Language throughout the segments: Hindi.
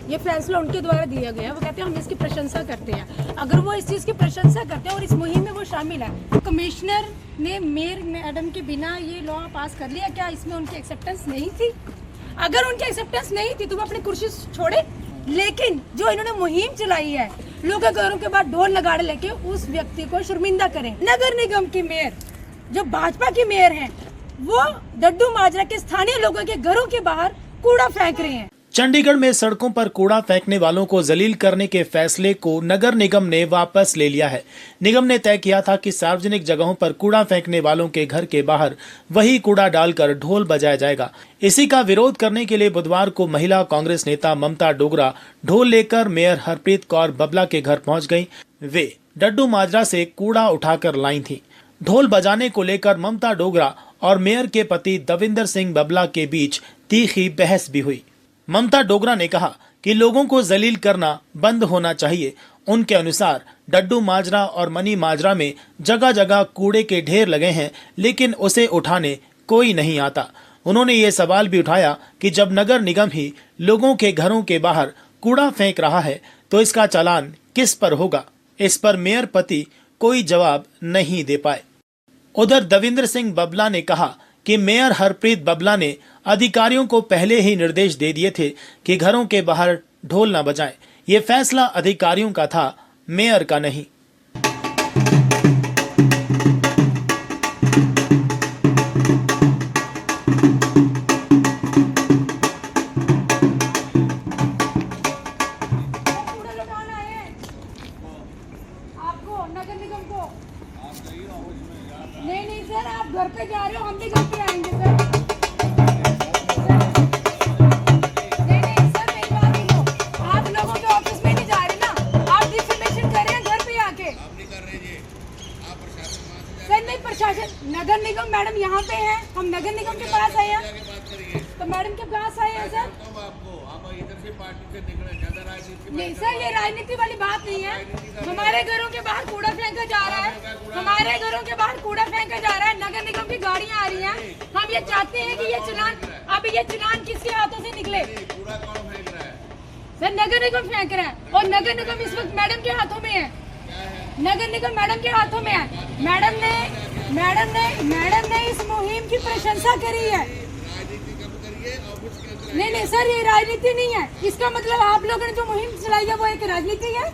ये फैसला उनके द्वारा दिया गया है। वो कहते हैं हम इसकी प्रशंसा करते हैं। अगर वो इस चीज़ की प्रशंसा करते हैं और इस मुहिम में वो शामिल है, कमिश्नर ने मेयर मैडम के बिना ये लॉ पास कर लिया, क्या इसमें उनकी एक्सेप्टेंस नहीं थी? अगर उनकी एक्सेप्टेंस नहीं थी तो वो अपनी कुर्सी छोड़े। लेकिन जो इन्होंने मुहिम चलाई है, लोगों के घरों के बाद ढोल नगाड़े लेके उस व्यक्ति को शर्मिंदा करें। नगर निगम की मेयर जो भाजपा की मेयर हैं, वो डड्डू माजरा के स्थानीय लोगों के घरों के बाहर कूड़ा फेंक रहे हैं। चंडीगढ़ में सड़कों पर कूड़ा फेंकने वालों को जलील करने के फैसले को नगर निगम ने वापस ले लिया है। निगम ने तय किया था कि सार्वजनिक जगहों पर कूड़ा फेंकने वालों के घर के बाहर वही कूड़ा डालकर ढोल बजाया जाएगा। इसी का विरोध करने के लिए बुधवार को महिला कांग्रेस नेता ममता डोगरा ढोल लेकर मेयर हरप्रीत कौर बबला के घर पहुंच गयी। वे डड्डू माजरा से कूड़ा उठाकर लाई थी। ढोल बजाने को लेकर ममता डोगरा और मेयर के पति दविंदर सिंह बबला के बीच तीखी बहस भी हुई। ममता डोगरा ने कहा कि लोगों को जलील करना बंद होना चाहिए। उनके अनुसार डड्डू माजरा और मनी माजरा में जगह जगह कूड़े के ढेर लगे हैं, लेकिन उसे उठाने कोई नहीं आता। उन्होंने ये सवाल भी उठाया कि जब नगर निगम ही लोगों के घरों के बाहर कूड़ा फेंक रहा है तो इसका चालान किस पर होगा। इस पर मेयर पति कोई जवाब नहीं दे पाए। उधर दविंदर सिंह बबला ने कहा कि मेयर हरप्रीत बबला ने अधिकारियों को पहले ही निर्देश दे दिए थे कि घरों के बाहर ढोल न बजाएं। ये फैसला अधिकारियों का था, मेयर का नहीं। आपको नगर निगम को नहीं सर, आप घर पे जा रहे हो, हम भी घर पे आएंगे सर। नहीं सर, मेरी बात सुनो, आप लोगों के ऑफिस में नहीं जा रहे ना, आप डिफमेशन कर रहे हैं घर पे आके। सर नहीं, प्रशासन नगर निगम मैडम यहाँ पे है, हम नगर निगम के पास आए हैं। तो मैडम के पास आए हैं सर। नहीं सर, ये राजनीति वाली बात नहीं है। हमारे घरों के बाहर कूड़ा फेंका जा रहा है, हमारे घरों के बाहर कूड़ा फेंका जा रहा है, नगर निगम की गाड़ियां आ रही हैं। हम ये चाहते हैं कि ये चलान, अब ये चलान किसके हाथों से निकले? सर नगर निगम फेंक रहा है, और नगर निगम इस वक्त मैडम के हाथों में है। नगर निगम मैडम के हाथों में है। मैडम ने इस मुहिम की प्रशंसा करी है। नहीं सर, ये राजनीति नहीं है। इसका मतलब आप लोगों ने जो मुहिम चलाई है वो एक राजनीति है।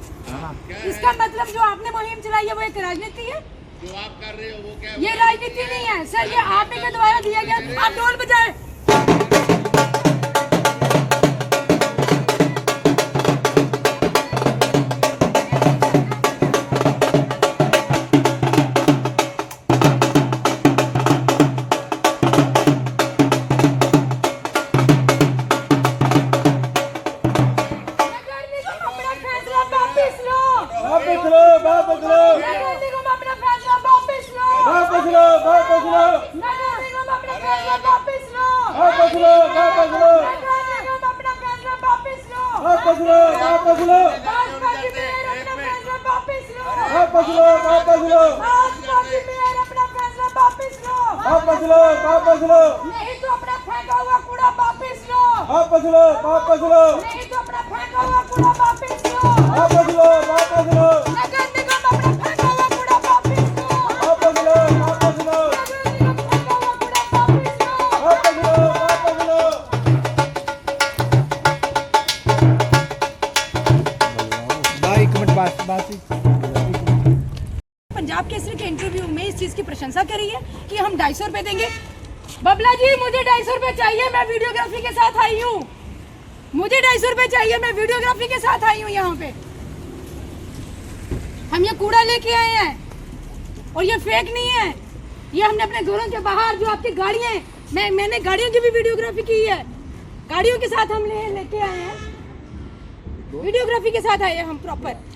इसका मतलब जो आपने मुहिम चलाई है वो एक राजनीति है। जो आप कर रहे हो वो क्या? ये राजनीति नहीं है सर, ये आप ही के द्वारा दिया गया। आप ढोल बजाए। नहीं तो अपना फेंका हुआ कूड़ा वापस लो। वापस लो। नहीं तो अपना फेंका हुआ कूड़ा वापस लो। नगर निगम अपना फेंका हुआ कूड़ा वापस लो। नगर निगम फेंका हुआ कूड़ा वापस लो। पंजाब केसरी के इंटरव्यू में इस चीज की प्रशंसा करी है कि हम 250 रुपए देंगे। बबला जी, मुझे 250 रुपए चाहिए, मैं वीडियोग्राफी के साथ आई हूँ। मुझे 250 रुपए चाहिए, मैं वीडियोग्राफी के साथ आई हूँ। यहाँ पे हम ये कूड़ा लेके आए हैं और ये फेक नहीं है। ये हमने अपने घरों के बाहर जो आपकी गाड़ियां हैं, मैंने गाड़ियों की भी वीडियोग्राफी की है। गाड़ियों के साथ हम लेके आए हैं, वीडियोग्राफी के साथ आए हैं हम प्रॉपर।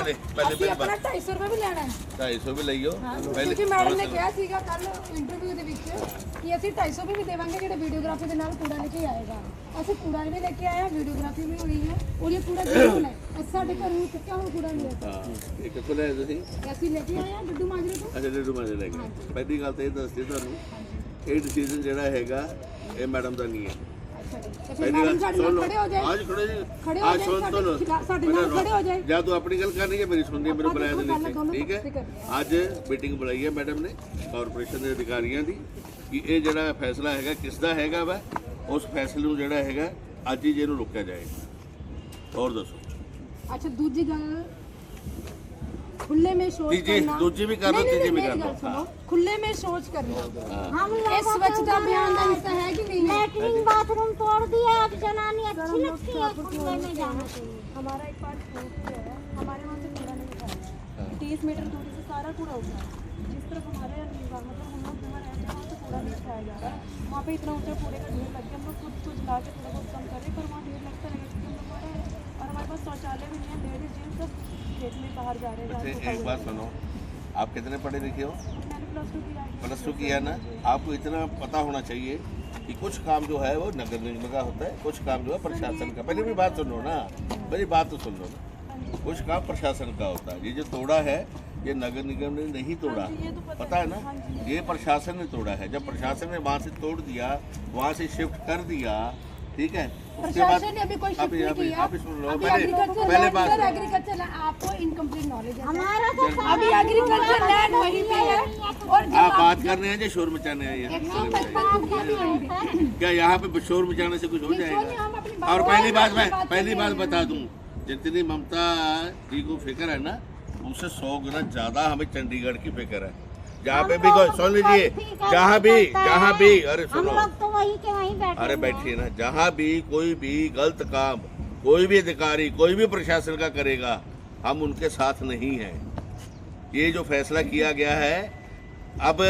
ले पहले ਅਸੀਂ पहले ਆਪਣਾ बात 250 रुपए भी ਲੈਣਾ ਹੈ 250 भी लईओ पहले ਕਿਉਂਕਿ ਮੈਡਮ ਨੇ ਕਿਹਾ ਸੀਗਾ ਕੱਲ ਇੰਟਰਵਿਊ ਦੇ ਵਿੱਚ ਕਿ ਅਸੀਂ 250 ਵੀ ਦੇਵਾਂਗੇ ਜਿਹੜੇ ਵੀਡੀਓਗ੍ਰਾਫੀ ਦੇ ਨਾਲ ਕੂੜਾ ਲੈ ਕੇ ਆਏਗਾ ਅਸੀਂ ਕੂੜਾ ਵੀ ਲੈ ਕੇ ਆਏ ਹਾਂ ਵੀਡੀਓਗ੍ਰਾਫੀ ਵੀ ਹੋਈ ਹੈ ਔਰ ਇਹ ਕੂੜਾ ਜ਼ਰੂਰ ਹੈ ਅਸੀਂ ਸਾਡੇ ਘਰ ਨੂੰ ਚੁੱਕਿਆ ਹੋਇਆ ਕੂੜਾ ਨਹੀਂ ਹੈ ਹਾਂ ਇਹ ਕਿੱਥੋਂ ਲਿਆਏ ਤੁਸੀਂ ਅਸੀਂ ਲੈ ਕੇ ਆਏ ਹਾਂ ਡੱਡੂ ਮਾਜਰੇ ਤੋਂ ਅੱਛਾ ਡੇਢ ਮਹੀਨੇ ਲੈ ਗਏ ਪਹਿਲੀ ਗੱਲ ਤਾਂ ਇਹ ਦੱਸਦੀ ਤੁਹਾਨੂੰ ਇਹ ਡਿਸੀਜਨ ਜਿਹੜਾ ਹੈਗਾ ਇਹ ਮੈਡਮ ਦਾ ਨਹੀਂ ਹੈ ਤੇ ਫਿਰ ਮੈਡਮ ਸਾਡੇ ਨਾਲ ਖੜੇ ਹੋ ਜਾਏ आज खड़े जी खड़े हो आज जाए, सुन तो लो ਸਾਡੇ ਨਾਲ ਖੜੇ ਹੋ ਜਾਏ या तो अपनी गल करनी है मेरी सुननी है मेरे बुलाया देखो, नहीं दोनों ठीक पक्ष है करनी ਅੱਜ ਮੀਟਿੰਗ ਬੁਲਾਈ ਹੈ ਮੈਡਮ ਨੇ ਕਾਰਪੋਰੇਸ਼ਨ ਦੇ ਅਧਿਕਾਰੀਆਂ ਦੀ ਕਿ ਇਹ ਜਿਹੜਾ ਫੈਸਲਾ ਹੈਗਾ ਕਿਸ ਦਾ ਹੈਗਾ ਵਾ ਉਸ ਫੈਸਲੇ ਨੂੰ ਜਿਹੜਾ ਹੈਗਾ ਅੱਜ ਹੀ ਜਿਹਨੂੰ ਰੋਕਿਆ ਜਾਏਗਾ ਹੋਰ ਦੱਸੋ अच्छा दूसरी गल खुले में शौच जी, जी, करना दूसरी भी कर लो, नहीं, तीसरी भी मेरी कर लो। गल सुनो खुले में शौच करना हम ये स्वच्छता अभियान का हिस्सा है कि नहीं है लैट्रिन बाथरूम तोड़ दिया अब जनानी अच्छी लगती है खुले में जाना चाहिए हमारा एक बार फोन है हमारे वहाँ से कूड़ा नहीं उठाया 30 मीटर दूरी से सारा कूड़ा उठा है जिस तरफ हमारे मतलब हम लोग जहाँ रहते हैं वहाँ से कूड़ा नहीं उठाया जा रहा है वहाँ पे इतना ऊंचा कूड़े का ढेर लग गया हम लोग खुद कुछ ला के थोड़ा बहुत कम कर रहे हैं पर वहाँ ढेर लगता रहेगा क्योंकि हम लोग बड़े हैं और हमारे पास शौचालय भी नहीं है लेडीज जेंट्स सब खेत में बाहर जा रहे हैं अच्छा एक बात सुनो आप कितने पढ़े लिखे हो मैंने +2 किया है प्लस टू किया ना आपको इतना पता होना चाहिए कि कुछ काम जो है वो नगर निगम का होता है कुछ काम जो है प्रशासन का पहले भी बात सुन लो ना मेरी बात तो सुन लो ना कुछ काम प्रशासन का होता है ये जो तोड़ा है ये नगर निगम ने नहीं तोड़ा पता है ना ये प्रशासन ने तोड़ा है जब प्रशासन ने वहाँ से तोड़ दिया वहाँ से शिफ्ट कर दिया ठीक है उसके बाद प्रशासन ने अभी कोई शिफ्ट नहीं किया आप ही सुन लो अभी पहले एग्रीकल्चर बात लैंड सुनो। एग्रीकल्चर आपको इनकम्प्लीट नॉलेज है हमारा तो अभी एग्रीकल्चर लैंड वहीं पे है और जब आप बात कर रहे हैं जो शोर मचाने आए हैं 155 रुपया भी वहीं पे क्या यहाँ पे शोर मचाने से कुछ हो सोनिया, हम अपनी जाएगा और बात- पहली बात मैं बात पहली कर बात रहे हैं। बता दूं जितनी ममता जी को फिक्र है ना उससे 100 गुना ज्यादा हमें चंडीगढ़ की फिक्र है जहाँ पे भी कोई सुन लीजिए जहाँ भी अरे हम सुनो लोग तो वहीं के वहीं बैठे अरे हुए हैं। बैठिए ना जहाँ भी कोई भी गलत काम कोई भी अधिकारी कोई भी प्रशासन का करेगा हम उनके साथ नहीं हैं ये जो फैसला किया गया है अब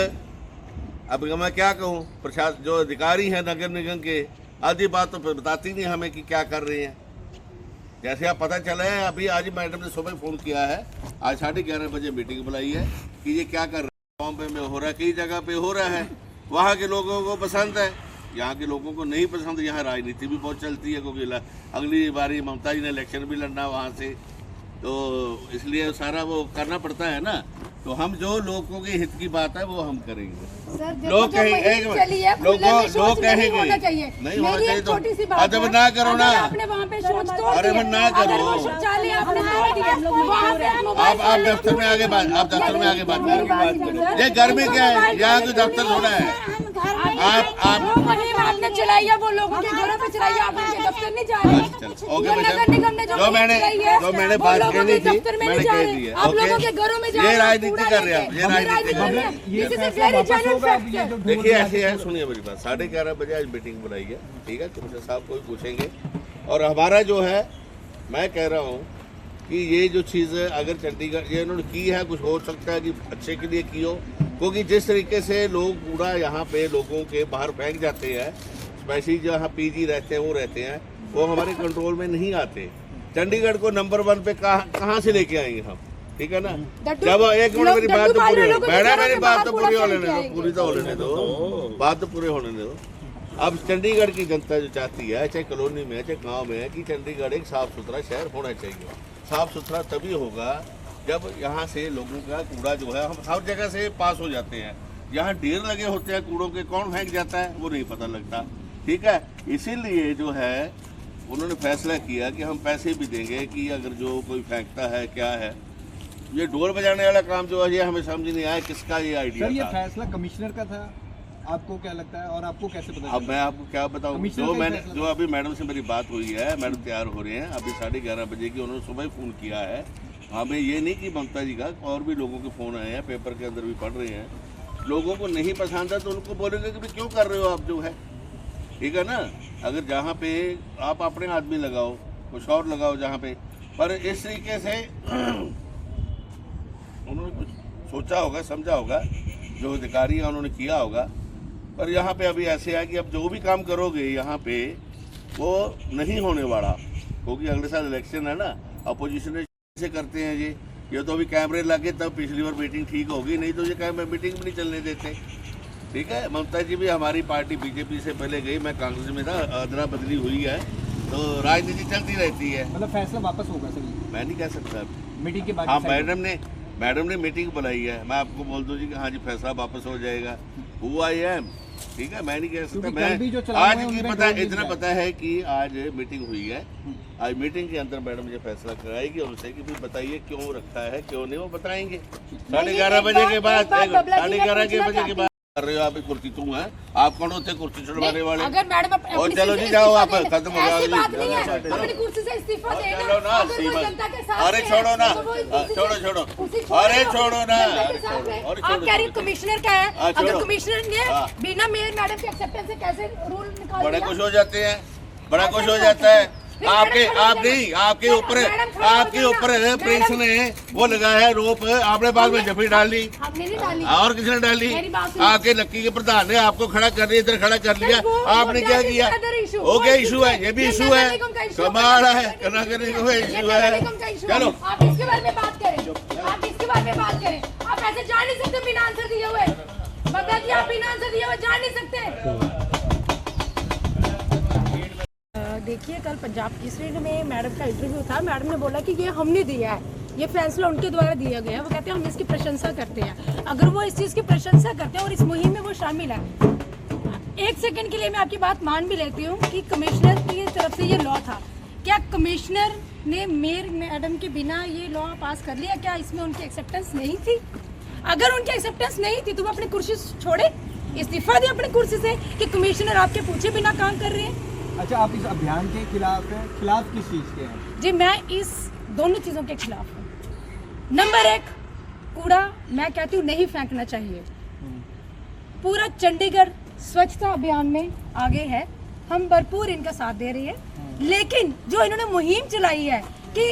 मैं क्या कहूँ प्रशासन जो अधिकारी हैं नगर निगम के आधी बात तो बताती नहीं हमें कि क्या कर रहे हैं जैसे आप पता चला है अभी आज मैडम ने सुबह फ़ोन किया है आज 11:30 बजे मीटिंग बुलाई है कि ये क्या कर रहे हैं बॉम्बे में हो रहा है कई जगह पे हो रहा है वहाँ के लोगों को पसंद है यहाँ के लोगों को नहीं पसंद यहाँ राजनीति भी बहुत चलती है क्योंकि अगली बारी ममता जी ने इलेक्शन भी लड़ना वहाँ से तो इसलिए सारा वो करना पड़ता है ना तो हम जो लोगों के हित की बात है वो हम करेंगे सर देखो लोग जो कहेंगे मुहिम चली है लोग खुले में शौच नहीं कहेंगे होना चाहिए नहीं होना मेरी चाहिए एक तो छोटी सी बात जब है, ना करो ना अगर आपने वहाँ पे शौच तोड़ अरे दिए, मैं ना अगर करो। वो शौचालय आपने तोड़ दिया वहाँ पे आप मोबाइल आप दफ्तर में आगे बात आप दफ्तर में आगे बात करें ये घर में क्या है यहाँ तो दफ्तर थोड़ा है आप वो मुहिम आपने चलाई है वो लोगों के घरों पे चलाई है आप उनके दफ्तर नहीं जा रहे ओके जो नगर निगम ने जो मैंने चलाई है, जो मैंने वो बात लोगों कहनी के थी दफ्तर में मैंने नहीं जा कह रहे। दी है आप लोगों ओके के घरों में जा ये रहे हैं, राजनीति कूड़ा कर रहे हैं लेके। ये राजनीति कर रहे हैं This is a very genuine fact है। देखिए ऐसे है सुनिए मेरी बात 11:30 बजे आज मीटिंग बुलाई है ठीक है कमिश्नर साहब को भी पूछेंगे और हमारा जो है मैं कह रहा हूँ कि ये जो चीज़ अगर चंडीगढ़ ये इन्होंने की है कुछ हो सकता है कि अच्छे के लिए की हो क्योंकि जिस तरीके से लोग कूड़ा यहाँ पे लोगों के बाहर फेंक जाते हैं स्पेशली जहाँ पीजी रहते हैं वो रहते हैं वो हमारे कंट्रोल में नहीं आते चंडीगढ़ को नंबर 1 पे कहाँ से लेके आएंगे हम ठीक है ना जब एक मिनट मेरी बात तो पूरी हो मैडम मेरी बात तो पूरी होने दो पूरी तो होने दो बात तो पूरी होने दो अब चंडीगढ़ की जनता जो चाहती है चाहे कॉलोनी में है चाहे गांव में है कि चंडीगढ़ एक साफ सुथरा शहर होना चाहिए साफ सुथरा तभी होगा जब यहाँ से लोगों का कूड़ा जो है हम हर जगह से पास हो जाते हैं यहाँ ढेर लगे होते हैं कूड़ों के कौन फेंक जाता है वो नहीं पता लगता ठीक है इसीलिए जो है उन्होंने फैसला किया कि हम पैसे भी देंगे कि अगर जो कोई फेंकता है क्या है ये ढोल बजाने वाला काम जो है ये हमें समझ नहीं आया किसका ये आइडिया सर ये था फैसला कमिश्नर का था आपको क्या लगता है और आपको कैसे पता अब मैं आपको क्या बताऊं कमिश्नर जो का मैंने फैसला जो अभी मैडम से मेरी बात हुई है मैडम तैयार हो रहे हैं अभी 11:30 बजे की उन्होंने सुबह फ़ोन किया है हमें ये नहीं कि ममता जी का और भी लोगों के फ़ोन आए हैं पेपर के अंदर भी पढ़ रहे हैं लोगों को नहीं पसंद है तो उनको बोलेंगे कि भाई क्यों कर रहे हो आप जो है ठीक है ना अगर जहाँ पे आप अपने आदमी लगाओ कुछ और लगाओ जहाँ पे पर इस तरीके से उन्होंने कुछ सोचा होगा समझा होगा जो अधिकारी है उन्होंने किया होगा पर यहाँ पे अभी ऐसे है कि अब जो भी काम करोगे यहाँ पे वो नहीं होने वाला क्योंकि अगले साल इलेक्शन है ना अपोजिशन ने से करते हैं ये तो अभी कैमरे लगे तब पिछली बार मीटिंग ठीक होगी, नहीं तो ये कैमरे मीटिंग भी नहीं चलने देते। ठीक है, ममता जी भी हमारी पार्टी बीजेपी से पहले गई, मैं कांग्रेस में था, अदला बदली हुई है, तो राजनीति चलती रहती है। मतलब फैसला वापस होगा सर? मैं नहीं कह सकता मीटिंग के बाद? हाँ, मैडम ने मीटिंग बुलाई है, मैं आपको बोल दूँ जी कि हाँ जी फैसला वापस हो जाएगा। हु आई एम, ठीक है, मैं नहीं कह सकता। मैं आज की पता इतना पता है कि आज मीटिंग हुई है, आज मीटिंग के अंदर मैडम ये फैसला कराएगी उनसे कि भाई बताइए क्यों रखा है क्यों नहीं, वो बताएंगे 11:30 बजे के बाद। 11:30 बजे के बाद कर रहे हो आप, कुर्सी तुम है, आप कौन होते कुर्सी छुड़वाने वाले? अगर मैडम और चलो जी जाओ, आप खत्म हो ऐसी बात नहीं है, जाओ। अपनी कुर्सी से इस्तीफा देना। चलो ना, अगर वो जनता के साथ अरे है, छोड़ो ना, तो वो इस कुर्सी छोड़ो से- छोड़ो, कुर्सी अरे दो। छोड़ो ना, जनता के साथ है। अरे आप छोड़ो, कह रही कमिश्नर का है, हाँ, अगर छोड़ो। कमिश्नर ने हाँ। बिना मेयर मैडम के एक्सेप्टेंस से कैसे रूल निकाल बड़े दिया? खुश हो जाते हैं, बड़ा खुश हो जाता है। आपके ऊपर प्रिंस ने वो लगाया है रोप, आपने बाद में जफी डाल ली हमने नहीं डाली। और किसने डाली? मेरी बात सुनो। आपके लक्की के प्रधान ने आपको खड़ा कर दिया, इधर खड़ा कर लिया, आपने क्या किया? हो गया इशू है, ये भी इशू है, कमाल है, नगर निगम का इशू है। चलो आप इसके बारे में बात करें, आप इसके बारे में बात करें। आप ऐसे जा नहीं सकते बिना आंसर दिए हुए। बता दिया, आप बिना आंसर दिए हुए जा नहीं सकते। देखिए, कल पंजाब केसरी में मैडम का इंटरव्यू था, मैडम ने बोला कि ये हमने दिया है, ये फैसला उनके द्वारा दिया गया है। वो कहते हैं हम इसकी प्रशंसा करते हैं। अगर वो इस चीज़ की प्रशंसा करते हैं और इस मुहिम में वो शामिल है, एक सेकंड के लिए मैं आपकी बात मान भी लेती हूँ कि कमिश्नर की तरफ से ये लॉ था, क्या कमिश्नर ने मेयर मैडम के बिना ये लॉ पास कर लिया? क्या इसमें उनकी एक्सेप्टेंस नहीं थी? अगर उनकी एक्सेप्टेंस नहीं थी तो वो अपनी कुर्सी छोड़े, इस्तीफा दे अपनी कुर्सी से कि कमिश्नर आपके पूछे बिना काम कर रहे हैं। अच्छा, आप इस अभियान के खिलाफ किस चीज़ के हैं? जी, मैं इस दोनों चीज़ों के खिलाफ हूँ। नंबर 1, कूड़ा मैं कहती हूँ नहीं फेंकना चाहिए। पूरा चंडीगढ़ स्वच्छता अभियान में आगे है, हम भरपूर इनका साथ दे रही है, लेकिन जो इन्होंने मुहिम चलाई है कि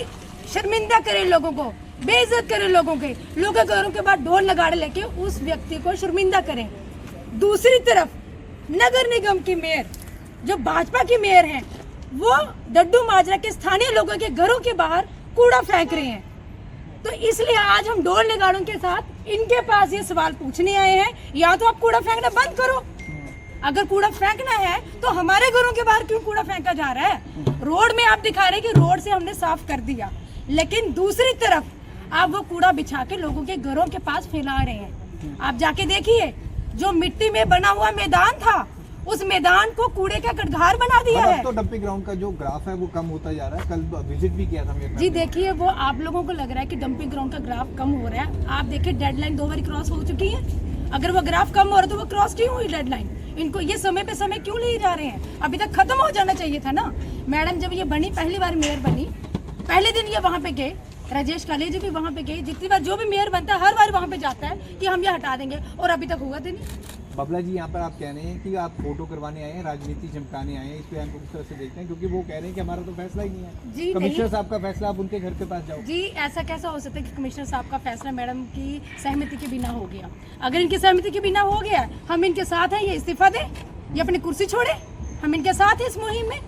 शर्मिंदा करें लोगों को, बेइज्जत करें लोगों के घरों के बाद ढोल नगाड़े लेके उस व्यक्ति को शर्मिंदा करें। दूसरी तरफ नगर निगम की मेयर, जो भाजपा की मेयर हैं, वो डड्डू माजरा के स्थानीय लोगों के घरों के बाहर कूड़ा फेंक रहे हैं। तो इसलिए आज हम ढोल नगाड़ों के साथ इनके पास ये सवाल पूछने आए हैं, या तो आप कूड़ा फेंकना बंद करो। अगर कूड़ा फेंकना है तो हमारे घरों के बाहर क्यों कूड़ा फेंका जा रहा है? रोड में आप दिखा रहे हैं कि रोड से हमने साफ कर दिया, लेकिन दूसरी तरफ आप वो कूड़ा बिछा के लोगों के घरों के पास फैला रहे हैं। आप जाके देखिए, जो मिट्टी में बना हुआ मैदान था, उस मैदान को कूड़े का गड्ढार बना दिया है। तो डंपिंग ग्राउंड का जो ग्राफ है वो कम होता जा रहा है। कल विजिट भी किया था मेरे। जी देखिए, वो आप लोगों को लग रहा है कि डंपिंग ग्राउंड का ग्राफ कम हो रहा है। आप देखिए, डेडलाइन 2 बार क्रॉस हो चुकी है। अगर वो ग्राफ कम हो रहा है तो वो क्रॉस क्यों हुई डेडलाइन? इनको ये समय पे समय क्यों ले जा रहे हैं? अभी तक खत्म हो जाना चाहिए था ना। मैडम जब ये बनी, पहली बार मेयर बनी, पहले दिन ये वहाँ पे गए, राजेश काले जी भी वहाँ पे गए। जितनी बार जो भी मेयर बनता है हर बार वहाँ पे जाता है कि हम ये हटा देंगे, और अभी तक हुआ तो नहीं। बबला जी, यहाँ पर आप कह रहे हैं कि आप फोटो करवाने आए हैं, राजनीति चमकाने आए हैं, इस पे हम किस तरह से देखते हैं? क्योंकि वो कह रहे हैं कि हमारा तो फैसला ही नहीं है। जी कमिश्नर साहब का फैसला, आप उनके घर के पास जाओ। जी, ऐसा कैसा हो सकता है कि कमिश्नर साहब का फैसला मैडम की सहमति के बिना हो गया? अगर इनकी सहमति के बिना हो गया, हम इनके साथ हैं, ये इस्तीफा दे, ये अपनी कुर्सी छोड़े, हम इनके साथ हैं इस मुहिम में।